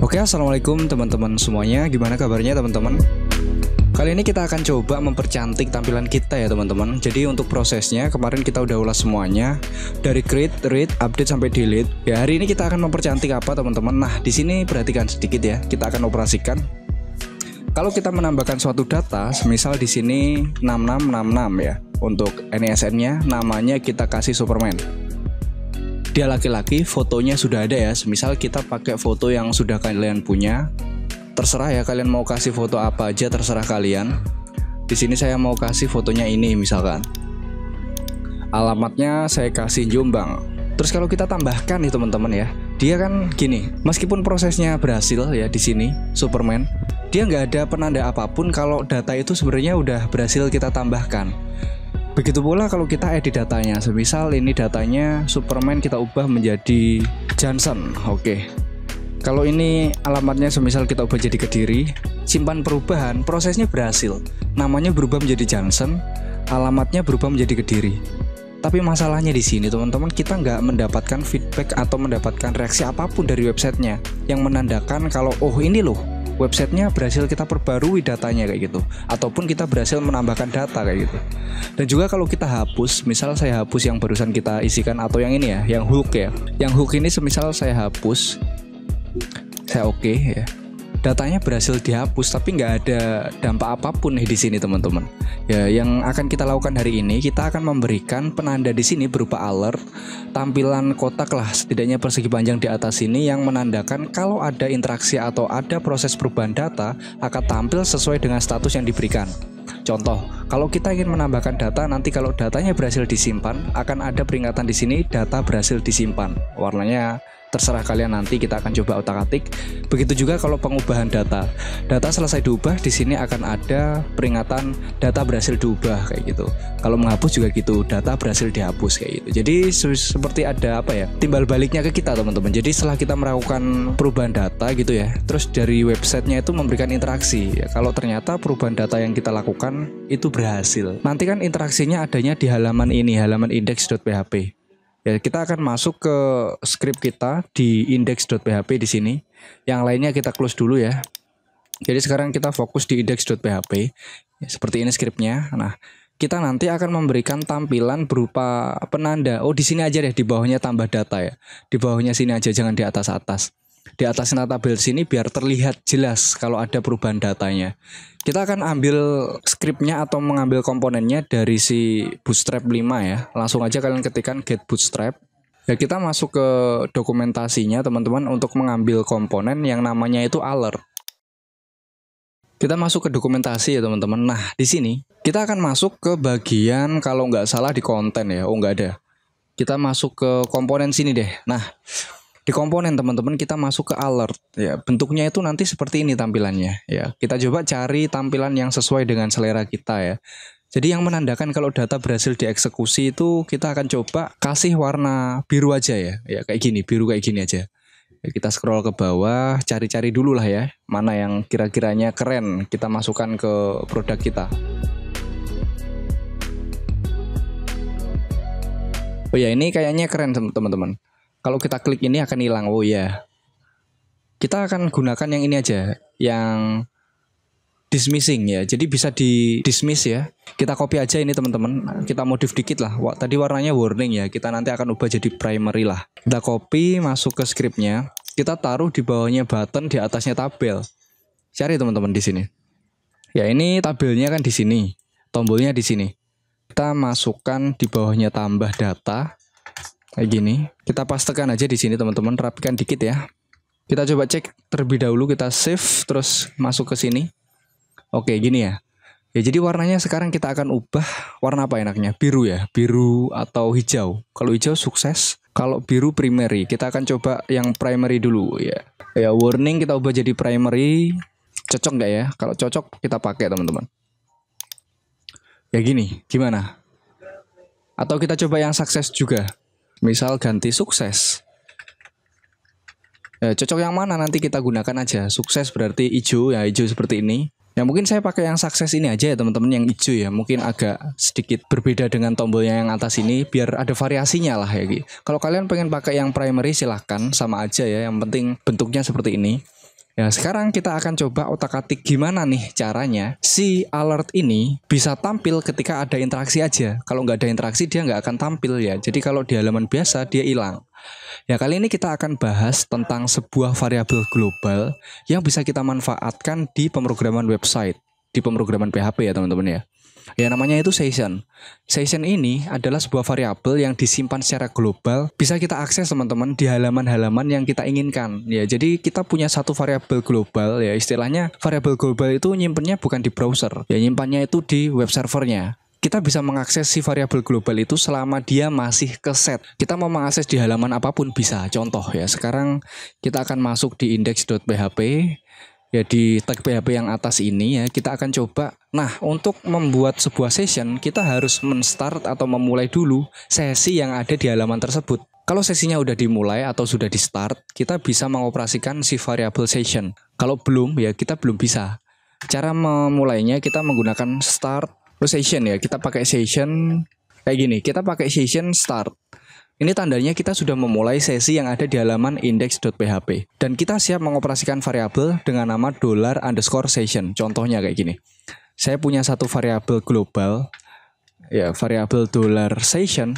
Oke, assalamualaikum teman-teman semuanya. Gimana kabarnya teman-teman? Kali ini kita akan coba mempercantik tampilan kita ya teman-teman. Jadi untuk prosesnya kemarin kita udah ulas semuanya dari create, read, update sampai delete. Ya hari ini kita akan mempercantik apa teman-teman? Nah di sini perhatikan sedikit ya. Kita akan operasikan. Kalau kita menambahkan suatu data, misal di sini 6666 ya. Untuk NISN-nya namanya kita kasih Superman. Dia laki-laki, fotonya sudah ada ya. Misal kita pakai foto yang sudah kalian punya. Terserah ya kalian mau kasih foto apa aja, terserah kalian. Di sini saya mau kasih fotonya ini misalkan. Alamatnya saya kasih Jombang. Terus kalau kita tambahkan nih teman-teman ya, dia kan gini. Meskipun prosesnya berhasil ya di sini Superman, dia nggak ada penanda apapun kalau data itu sebenarnya udah berhasil kita tambahkan. Begitu pula kalau kita edit datanya. Semisal ini datanya Superman kita ubah menjadi Johnson. Oke. Kalau ini alamatnya semisal kita ubah jadi Kediri, simpan perubahan, prosesnya berhasil. Namanya berubah menjadi Johnson, alamatnya berubah menjadi Kediri. Tapi masalahnya di sini teman-teman, kita nggak mendapatkan feedback atau mendapatkan reaksi apapun dari websitenya yang menandakan kalau oh ini loh websitenya berhasil kita perbarui datanya kayak gitu, ataupun kita berhasil menambahkan data kayak gitu. Dan juga kalau kita hapus, misal saya hapus yang barusan kita isikan atau yang ini ya, yang hook ya. Yang hook ini semisal saya hapus, saya oke ya. Datanya berhasil dihapus tapi nggak ada dampak apapun nih di sini teman-teman. Ya, yang akan kita lakukan hari ini kita akan memberikan penanda di sini berupa alert, tampilan kotak lah setidaknya persegi panjang di atas ini yang menandakan kalau ada interaksi atau ada proses perubahan data akan tampil sesuai dengan status yang diberikan. Contoh, kalau kita ingin menambahkan data, nanti kalau datanya berhasil disimpan akan ada peringatan di sini data berhasil disimpan. Warnanya terserah kalian, nanti kita akan coba otak-atik. Begitu juga kalau pengubahan data. Data selesai diubah, di sini akan ada peringatan data berhasil diubah kayak gitu. Kalau menghapus juga gitu, data berhasil dihapus kayak gitu. Jadi seperti ada apa ya? Timbal baliknya ke kita teman-teman. Jadi setelah kita melakukan perubahan data gitu ya, terus dari websitenya itu memberikan interaksi. Ya, kalau ternyata perubahan data yang kita lakukan itu berhasil. Nanti kan interaksinya adanya di halaman ini, halaman index.php. Ya, kita akan masuk ke script kita di index.php di sini. Yang lainnya kita close dulu ya. Jadi sekarang kita fokus di index.php. Ya, seperti ini scriptnya. Nah, kita nanti akan memberikan tampilan berupa penanda. Oh, di sini aja deh, di bawahnya tambah data ya. Di bawahnya sini aja, jangan di atas-atas. Di atasnya tabel sini biar terlihat jelas kalau ada perubahan datanya. Kita akan ambil scriptnya atau mengambil komponennya dari si Bootstrap 5 ya. Langsung aja kalian ketikkan get Bootstrap. Ya, kita masuk ke dokumentasinya teman-teman untuk mengambil komponen yang namanya itu alert. Kita masuk ke dokumentasi ya teman-teman. Nah di sini kita akan masuk ke bagian kalau nggak salah di konten ya. Oh nggak ada. Kita masuk ke komponen sini deh. Nah di komponen teman-teman kita masuk ke alert ya, bentuknya itu nanti seperti ini tampilannya ya. Kita coba cari tampilan yang sesuai dengan selera kita ya. Jadi yang menandakan kalau data berhasil dieksekusi itu kita akan coba kasih warna biru aja ya. Ya kayak gini, biru kayak gini aja ya. Kita scroll ke bawah, cari-cari dulu lah ya, mana yang kira-kiranya keren kita masukkan ke produk kita. Oh ya, ini kayaknya keren teman-teman. Kalau kita klik ini akan hilang. Oh ya. Kita akan gunakan yang ini aja, yang dismissing ya. Jadi bisa di dismiss ya. Kita copy aja ini teman-teman. Kita modif dikit lah. Wah, tadi warnanya warning ya. Kita nanti akan ubah jadi primary lah. Kita copy, masuk ke scriptnya. Kita taruh di bawahnya button, di atasnya tabel. Cari teman-teman di sini. Ya, ini tabelnya kan di sini. Tombolnya di sini. Kita masukkan di bawahnya tambah data. Kayak gini, kita pastekan aja di sini teman-teman, rapikan dikit ya. Kita coba cek terlebih dahulu, kita save, terus masuk ke sini. Oke, gini ya. Ya jadi warnanya sekarang kita akan ubah warna apa enaknya? Biru ya, biru atau hijau. Kalau hijau sukses, kalau biru primary. Kita akan coba yang primary dulu ya. Ya warning kita ubah jadi primary. Cocok nggak ya? Kalau cocok kita pakai teman-teman. Ya gini, gimana? Atau kita coba yang sukses juga. Misal ganti sukses. Ya, cocok yang mana nanti kita gunakan aja. Sukses berarti hijau ya, hijau seperti ini. Ya mungkin saya pakai yang sukses ini aja ya teman-teman, yang hijau ya. Mungkin agak sedikit berbeda dengan tombolnya yang atas ini biar ada variasinya lah ya. Kalau kalian pengen pakai yang primary silahkan, sama aja ya. Yang penting bentuknya seperti ini. Ya, sekarang kita akan coba otak-atik gimana nih caranya si alert ini bisa tampil ketika ada interaksi aja. Kalau nggak ada interaksi dia nggak akan tampil ya. Jadi kalau di halaman biasa dia hilang. Ya, kali ini kita akan bahas tentang sebuah variabel global yang bisa kita manfaatkan di pemrograman website, di pemrograman PHP ya teman-teman ya. Ya, namanya itu session. Session ini adalah sebuah variabel yang disimpan secara global, bisa kita akses teman-teman di halaman-halaman yang kita inginkan. Ya, jadi kita punya satu variabel global ya, istilahnya variabel global itu nyimpennya bukan di browser, ya nyimpannya itu di web servernya. Kita bisa mengakses si variabel global itu selama dia masih keset. Kita mau mengakses di halaman apapun bisa. Contoh ya, sekarang kita akan masuk di index.php. Ya, di tag PHP yang atas ini ya, kita akan coba. Nah, untuk membuat sebuah session, kita harus men-start atau memulai dulu sesi yang ada di halaman tersebut. Kalau sesinya udah dimulai atau sudah di-start, kita bisa mengoperasikan si variable session. Kalau belum, ya kita belum bisa. Cara memulainya kita menggunakan start session ya. Kita pakai session kayak gini, kita pakai session start. Ini tandanya kita sudah memulai sesi yang ada di halaman index.php. Dan kita siap mengoperasikan variabel dengan nama $_session. Contohnya kayak gini. Saya punya satu variabel global, ya variabel $session,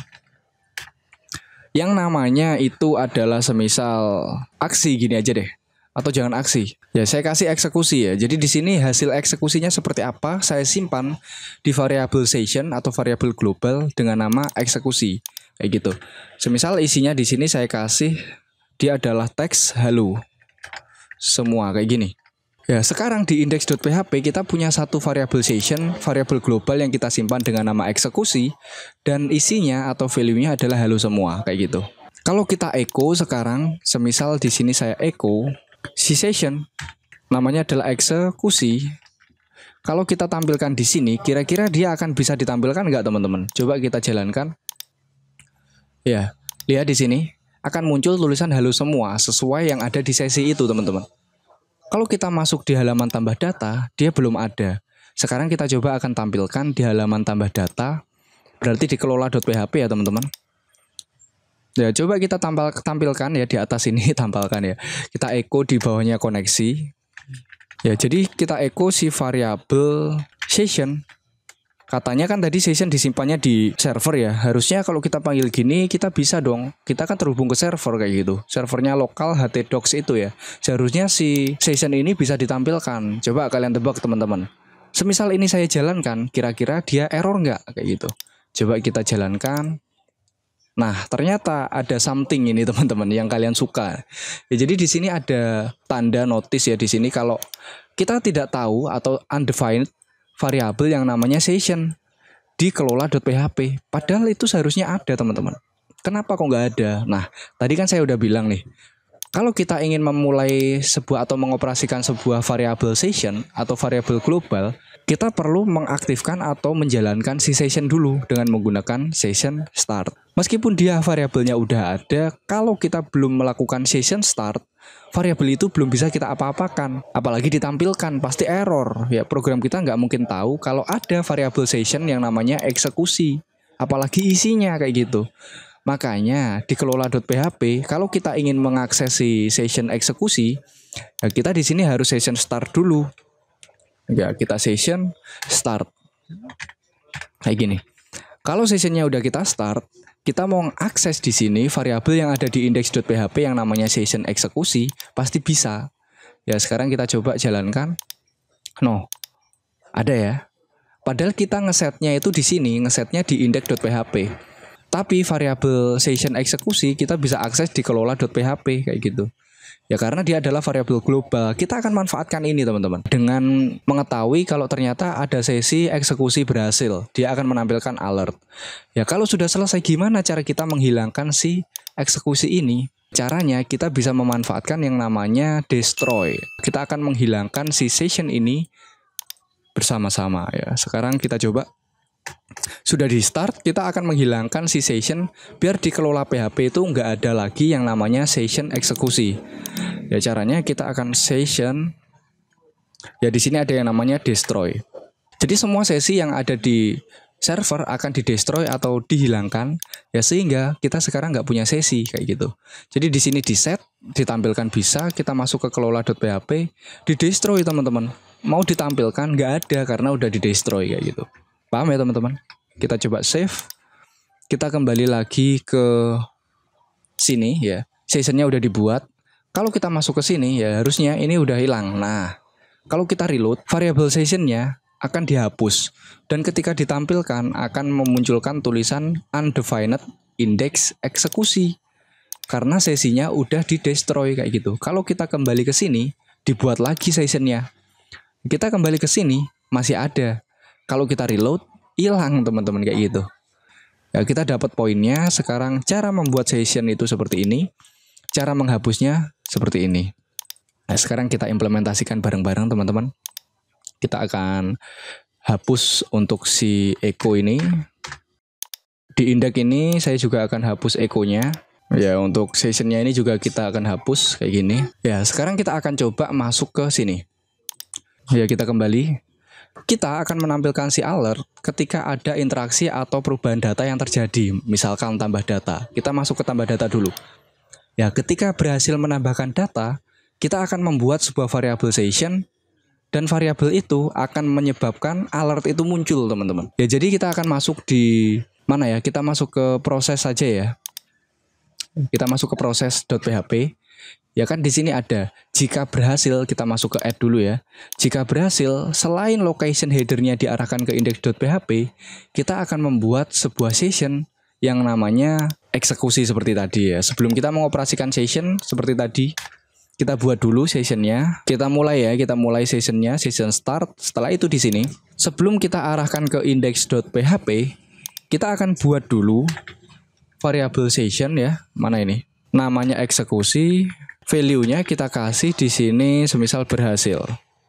yang namanya itu adalah semisal aksi gini aja deh. Atau jangan aksi. Ya, saya kasih eksekusi ya. Jadi di sini hasil eksekusinya seperti apa, saya simpan di variabel session atau variabel global dengan nama eksekusi. Kayak gitu. Semisal isinya di sini saya kasih dia adalah teks halo semua kayak gini. Ya, sekarang di index.php kita punya satu variabel session, variabel global yang kita simpan dengan nama eksekusi, dan isinya atau value-nya adalah halo semua kayak gitu. Kalau kita echo sekarang, semisal di sini saya echo si session namanya adalah eksekusi. Kalau kita tampilkan di sini, kira-kira dia akan bisa ditampilkan nggak teman-teman? Coba kita jalankan. Ya, lihat di sini akan muncul tulisan halo semua sesuai yang ada di sesi itu, teman-teman. Kalau kita masuk di halaman tambah data, dia belum ada. Sekarang kita coba akan tampilkan di halaman tambah data, berarti di kelola.php ya, teman-teman. Ya, coba kita tampilkan ya di atas ini, tampilkan ya. Kita echo di bawahnya koneksi. Ya, jadi kita echo si variabel session. Katanya kan tadi session disimpannya di server ya. Harusnya kalau kita panggil gini kita bisa dong. Kita kan terhubung ke server kayak gitu. Servernya lokal htdocs itu ya. Seharusnya si session ini bisa ditampilkan. Coba kalian tebak teman-teman. Semisal ini saya jalankan, kira-kira dia error nggak kayak gitu. Coba kita jalankan. Nah, ternyata ada something ini teman-teman yang kalian suka. Ya, jadi di sini ada tanda notice ya di sini kalau kita tidak tahu atau undefined variabel yang namanya session di kelola.php. Padahal itu seharusnya ada teman-teman. Kenapa kok nggak ada? Nah, tadi kan saya udah bilang nih, kalau kita ingin memulai sebuah atau mengoperasikan sebuah variabel session atau variabel global, kita perlu mengaktifkan atau menjalankan si session dulu dengan menggunakan session start. Meskipun dia variabelnya udah ada, kalau kita belum melakukan session start, variabel itu belum bisa kita apa-apakan. Apalagi ditampilkan, pasti error. Ya, program kita nggak mungkin tahu kalau ada variabel session yang namanya eksekusi. Apalagi isinya kayak gitu. Makanya di kelola.php, kalau kita ingin mengakses si session eksekusi, ya kita di sini harus session start dulu. Ya, kita session start. Kayak gini. Kalau sessionnya udah kita start, kita mau akses di sini variabel yang ada di index.php yang namanya session eksekusi, pasti bisa. Ya, sekarang kita coba jalankan. No, ada ya. Padahal kita ngesetnya itu di sini, ngesetnya di index.php. Tapi variabel session eksekusi kita bisa akses di kelola.php kayak gitu. Ya, karena dia adalah variabel global. Kita akan manfaatkan ini teman-teman. Dengan mengetahui kalau ternyata ada sesi eksekusi berhasil, dia akan menampilkan alert. Ya, kalau sudah selesai gimana cara kita menghilangkan si eksekusi ini? Caranya kita bisa memanfaatkan yang namanya destroy. Kita akan menghilangkan si session ini bersama-sama ya. Sekarang kita coba. Sudah di start, kita akan menghilangkan si session biar di kelola PHP itu nggak ada lagi yang namanya session eksekusi. Ya, caranya kita akan session. Ya, di sini ada yang namanya destroy. Jadi semua sesi yang ada di server akan di-destroy atau dihilangkan ya, sehingga kita sekarang nggak punya sesi kayak gitu. Jadi di sini di set ditampilkan bisa, kita masuk ke kelola.php, di-destroy teman-teman. Mau ditampilkan nggak ada karena udah di-destroy kayak gitu. Paham ya teman-teman? Kita coba save. Kita kembali lagi ke sini ya. Sessionnya udah dibuat. Kalau kita masuk ke sini ya harusnya ini udah hilang. Nah, kalau kita reload, variabel sessionnya akan dihapus. Dan ketika ditampilkan akan memunculkan tulisan undefined index eksekusi. Karena sesinya udah di-destroy kayak gitu. Kalau kita kembali ke sini, dibuat lagi sessionnya. Kita kembali ke sini, masih ada. Kalau kita reload, hilang teman-teman kayak gitu. Ya, kita dapat poinnya. Sekarang cara membuat session itu seperti ini. Cara menghapusnya seperti ini. Nah, sekarang kita implementasikan bareng-bareng teman-teman. Kita akan hapus untuk si echo ini. Di index ini saya juga akan hapus echo-nya. Ya, untuk sessionnya ini juga kita akan hapus kayak gini. Ya, sekarang kita akan coba masuk ke sini. Ya, kita kembali. Kita akan menampilkan si alert ketika ada interaksi atau perubahan data yang terjadi. Misalkan tambah data. Kita masuk ke tambah data dulu. Ya, ketika berhasil menambahkan data, kita akan membuat sebuah variabel session dan variabel itu akan menyebabkan alert itu muncul, teman-teman. Ya, jadi kita akan masuk di mana ya? Kita masuk ke proses saja ya. Kita masuk ke proses.php. Ya kan di sini ada jika berhasil, kita masuk ke add dulu ya. Jika berhasil, selain location headernya diarahkan ke index.php, kita akan membuat sebuah session yang namanya eksekusi seperti tadi ya. Sebelum kita mengoperasikan session seperti tadi, kita buat dulu sessionnya. Kita mulai ya, kita mulai sessionnya, session start. Setelah itu di sini, sebelum kita arahkan ke index.php, kita akan buat dulu variabel session ya. Mana ini? Namanya eksekusi. Value-nya kita kasih di sini semisal berhasil.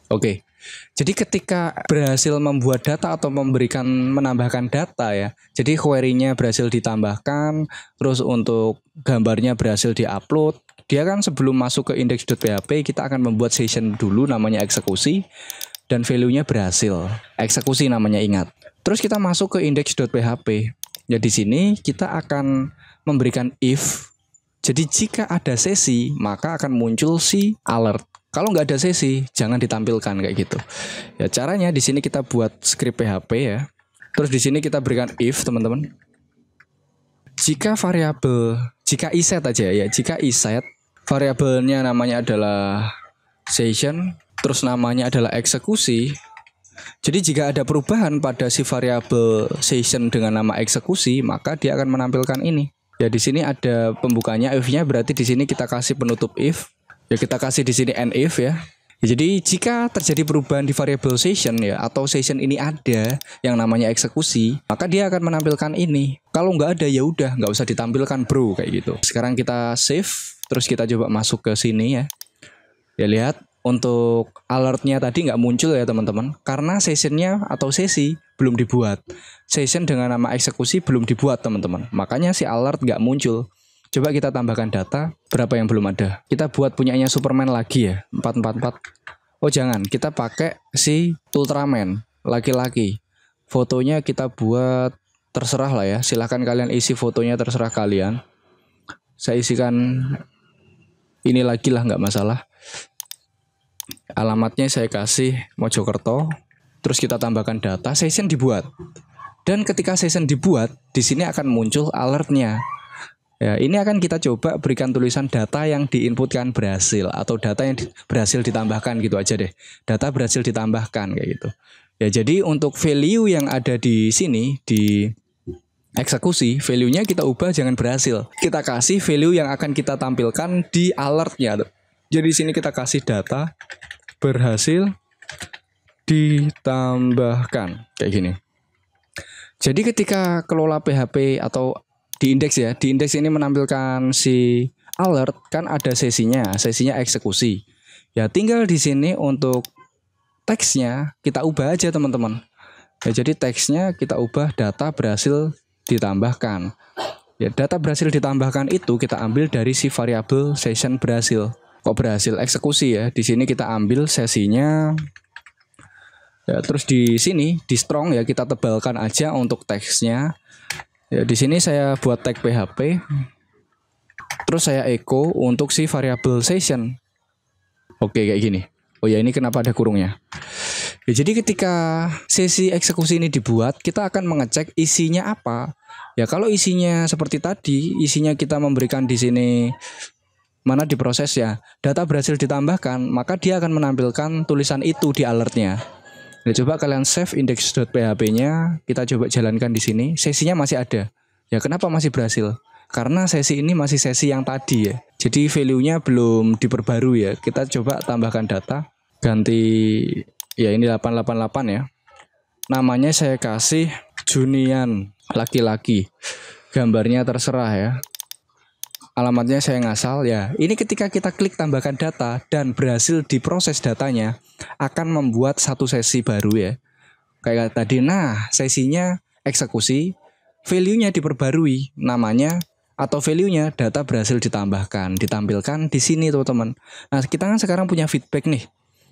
Oke. Jadi ketika berhasil membuat data atau menambahkan data ya. Jadi query-nya berhasil ditambahkan, terus untuk gambarnya berhasil diupload. Dia kan sebelum masuk ke index.php kita akan membuat session dulu namanya eksekusi dan value-nya berhasil. Eksekusi namanya, ingat. Terus kita masuk ke index.php. Ya di sini kita akan memberikan if. Jadi jika ada sesi, maka akan muncul si alert. Kalau nggak ada sesi, jangan ditampilkan kayak gitu. Ya caranya di sini kita buat script PHP ya. Terus di sini kita berikan if, teman-teman. Jika iset aja ya, jika iset variabelnya namanya adalah session, terus namanya adalah eksekusi. Jadi jika ada perubahan pada si variabel session dengan nama eksekusi, maka dia akan menampilkan ini. Ya di sini ada pembukanya if-nya, berarti di sini kita kasih penutup if. Ya kita kasih di sini end if ya. Jadi jika terjadi perubahan di variabel session ya, atau session ini ada yang namanya eksekusi, maka dia akan menampilkan ini. Kalau nggak ada ya udah nggak usah ditampilkan bro kayak gitu. Sekarang kita save, terus kita coba masuk ke sini ya. Ya lihat untuk alertnya tadi nggak muncul ya teman-teman, karena sessionnya atau sesi belum dibuat. Session dengan nama eksekusi belum dibuat teman-teman. Makanya si alert nggak muncul. Coba kita tambahkan data, berapa yang belum ada. Kita buat punyanya Superman lagi ya, 444. Oh jangan, kita pakai si Ultraman, laki-laki. Fotonya kita buat terserah lah ya, silahkan kalian isi fotonya, terserah kalian. Saya isikan ini lagi lah, nggak masalah. Alamatnya saya kasih Mojokerto. Terus kita tambahkan data, session dibuat. Dan ketika session dibuat, di sini akan muncul alertnya. Ya, ini akan kita coba berikan tulisan data yang diinputkan berhasil atau data yang berhasil ditambahkan gitu aja deh. Data berhasil ditambahkan kayak gitu. Ya, jadi untuk value yang ada di sini di eksekusi, value-nya kita ubah jangan berhasil. Kita kasih value yang akan kita tampilkan di alertnya. Jadi di sini kita kasih data berhasil ditambahkan kayak gini. Jadi ketika kelola PHP atau di indeks ya, di indeks ini menampilkan si alert kan ada sesinya eksekusi. Ya tinggal di sini untuk teksnya kita ubah aja teman-teman. Ya jadi teksnya kita ubah data berhasil ditambahkan. Ya data berhasil ditambahkan itu kita ambil dari si variabel session berhasil. Kok berhasil eksekusi ya? Di sini kita ambil sesinya Ya, terus di sini di strong ya kita tebalkan aja untuk teksnya. Ya, di sini saya buat tag PHP. Terus saya echo untuk si variable session. Oke, kayak gini. Oh ya, ini kenapa ada kurungnya? Ya, jadi ketika sesi eksekusi ini dibuat, kita akan mengecek isinya apa. Ya, kalau isinya seperti tadi, isinya kita memberikan di sini mana diproses ya, data berhasil ditambahkan, maka dia akan menampilkan tulisan itu di alertnya. Nah, coba kalian save index.php-nya, kita coba jalankan di sini, sesinya masih ada. Ya, kenapa masih berhasil? Karena sesi ini masih sesi yang tadi ya. Jadi value-nya belum diperbarui ya. Kita coba tambahkan data, ganti ya ini 888 ya. Namanya saya kasih Junian laki-laki. Gambarnya terserah ya. Alamatnya saya ngasal ya. Ini ketika kita klik tambahkan data dan berhasil diproses datanya, akan membuat satu sesi baru ya. Kayak tadi, nah sesinya eksekusi, value-nya diperbarui, namanya atau value-nya data berhasil ditambahkan, ditampilkan di sini teman-teman. Nah kita kan sekarang punya feedback nih.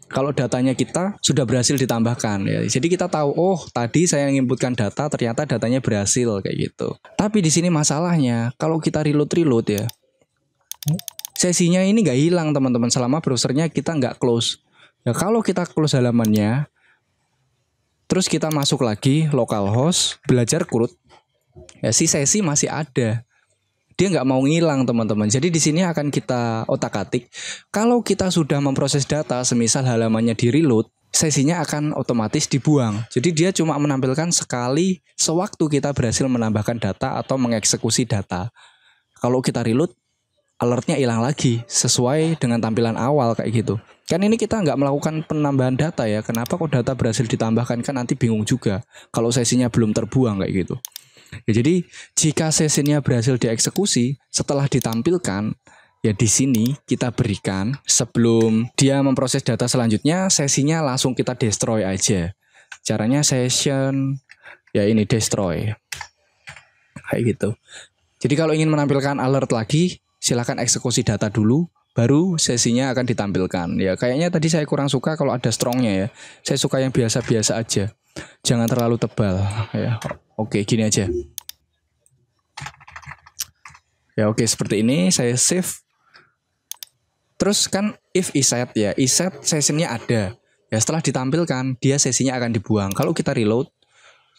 Kalau datanya kita sudah berhasil ditambahkan ya. Jadi kita tahu, oh tadi saya inputkan data ternyata datanya berhasil kayak gitu. Tapi di sini masalahnya kalau kita reload ya, sesinya ini nggak hilang teman-teman selama browsernya kita nggak close. Ya kalau kita close halamannya, terus kita masuk lagi localhost, belajar root, ya si sesi masih ada. Dia nggak mau ngilang teman-teman. Jadi di sini akan kita otak-atik. Kalau kita sudah memproses data, semisal halamannya di reload, sesinya akan otomatis dibuang. Jadi dia cuma menampilkan sekali sewaktu kita berhasil menambahkan data atau mengeksekusi data. Kalau kita reload, alertnya hilang lagi sesuai dengan tampilan awal kayak gitu. Kan ini kita nggak melakukan penambahan data ya. Kenapa kok data berhasil ditambahkan, kan nanti bingung juga kalau sesinya belum terbuang kayak gitu. Ya, jadi jika sesinya berhasil dieksekusi setelah ditampilkan, ya di sini kita berikan sebelum dia memproses data selanjutnya, sesinya langsung kita destroy aja. Caranya session ya ini destroy kayak gitu. Jadi kalau ingin menampilkan alert lagi, silakan eksekusi data dulu, baru sesinya akan ditampilkan. Ya kayaknya tadi saya kurang suka kalau ada strongnya ya. Saya suka yang biasa-biasa aja. Jangan terlalu tebal ya. Oke, gini aja. Ya oke, seperti ini saya save. Terus kan if iset ya, iset sessionnya ada. Ya setelah ditampilkan, dia sesinya akan dibuang. Kalau kita reload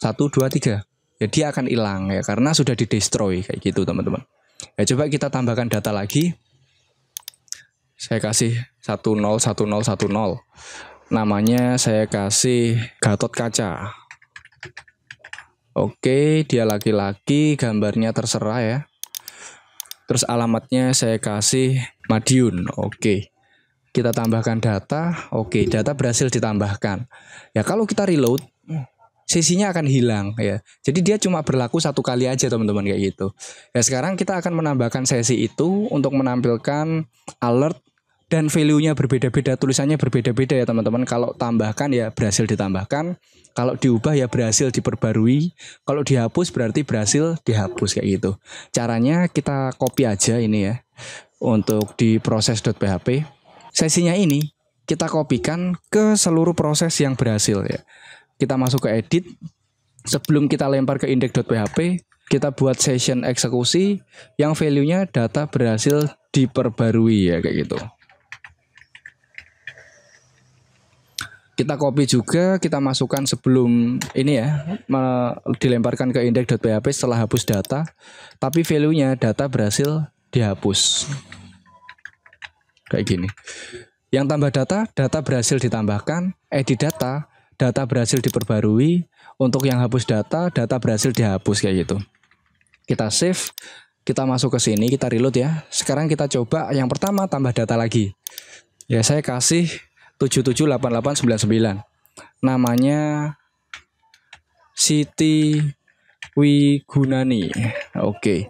1, 2, 3, ya dia akan hilang ya karena sudah di-destroy kayak gitu teman-teman. Ya coba kita tambahkan data lagi. Saya kasih 101010. Namanya saya kasih Gatot Kaca. Oke, dia laki-laki, gambarnya terserah ya. Terus alamatnya saya kasih Madiun. Oke. Kita tambahkan data. Oke, data berhasil ditambahkan. Ya kalau kita reload, sesinya akan hilang ya. Jadi dia cuma berlaku satu kali aja teman-teman kayak gitu. Ya sekarang kita akan menambahkan sesi itu untuk menampilkan alert dan value-nya berbeda-beda, tulisannya berbeda-beda ya teman-teman. Kalau tambahkan ya berhasil ditambahkan. Kalau diubah ya berhasil diperbarui. Kalau dihapus berarti berhasil dihapus kayak gitu. Caranya kita copy aja ini ya. Untuk di proses.php. Sesinya ini kita kopikan ke seluruh proses yang berhasil ya. Kita masuk ke edit. Sebelum kita lempar ke index.php, kita buat session eksekusi yang value-nya data berhasil diperbarui ya kayak gitu. Kita copy juga, kita masukkan sebelum ini ya, dilemparkan ke index.php setelah hapus data, tapi value-nya data berhasil dihapus. Kayak gini. Yang tambah data, data berhasil ditambahkan, edit data, data berhasil diperbarui, untuk yang hapus data, data berhasil dihapus kayak gitu. Kita save, kita masuk ke sini, kita reload ya. Sekarang kita coba yang pertama tambah data lagi. Ya saya kasih 778899. Namanya Siti Wigunani. Oke.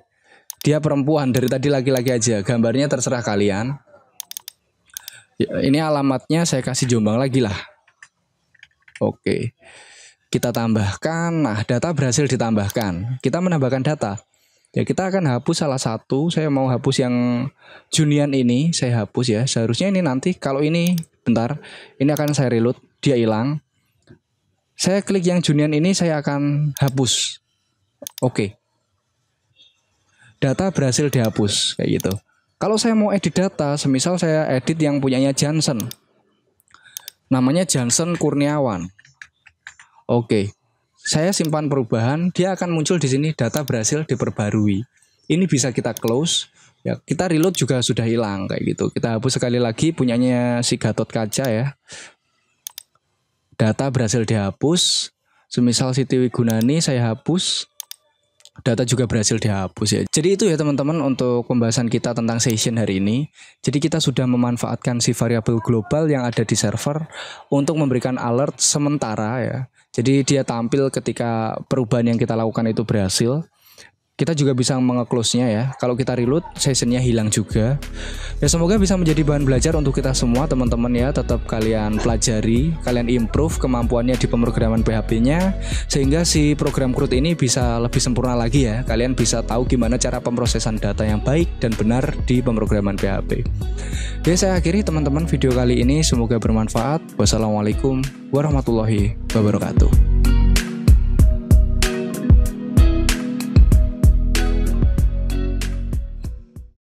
Dia perempuan, dari tadi laki-laki aja. Gambarnya terserah kalian. Ya, ini alamatnya saya kasih Jombang lagi lah. Oke. Kita tambahkan. Nah, data berhasil ditambahkan. Kita menambahkan data. Ya, kita akan hapus salah satu. Saya mau hapus yang Junian ini, saya hapus ya. Seharusnya ini nanti kalau ini bentar, ini akan saya reload, dia hilang. Saya klik yang Junian ini, saya akan hapus. Oke. Data berhasil dihapus kayak gitu. Kalau saya mau edit data, semisal saya edit yang punyanya Johnson. Namanya Johnson Kurniawan. Oke. Saya simpan perubahan, dia akan muncul di sini data berhasil diperbarui. Ini bisa kita close. Ya, kita reload juga sudah hilang kayak gitu. Kita hapus sekali lagi punyanya si Gatot Kaca ya. Data berhasil dihapus. Semisal Siti Wigunani saya hapus. Data juga berhasil dihapus ya. Jadi itu ya teman-teman untuk pembahasan kita tentang session hari ini. Jadi kita sudah memanfaatkan si variabel global yang ada di server untuk memberikan alert sementara ya. Jadi dia tampil ketika perubahan yang kita lakukan itu berhasil. Kita juga bisa menge-close-nya ya. Kalau kita reload, sessionnya hilang juga. Ya semoga bisa menjadi bahan belajar untuk kita semua teman-teman ya. Tetap kalian pelajari, kalian improve kemampuannya di pemrograman PHP-nya. Sehingga si program CRUD ini bisa lebih sempurna lagi ya. Kalian bisa tahu gimana cara pemrosesan data yang baik dan benar di pemrograman PHP. Ya saya akhiri teman-teman video kali ini. Semoga bermanfaat. Wassalamualaikum warahmatullahi wabarakatuh.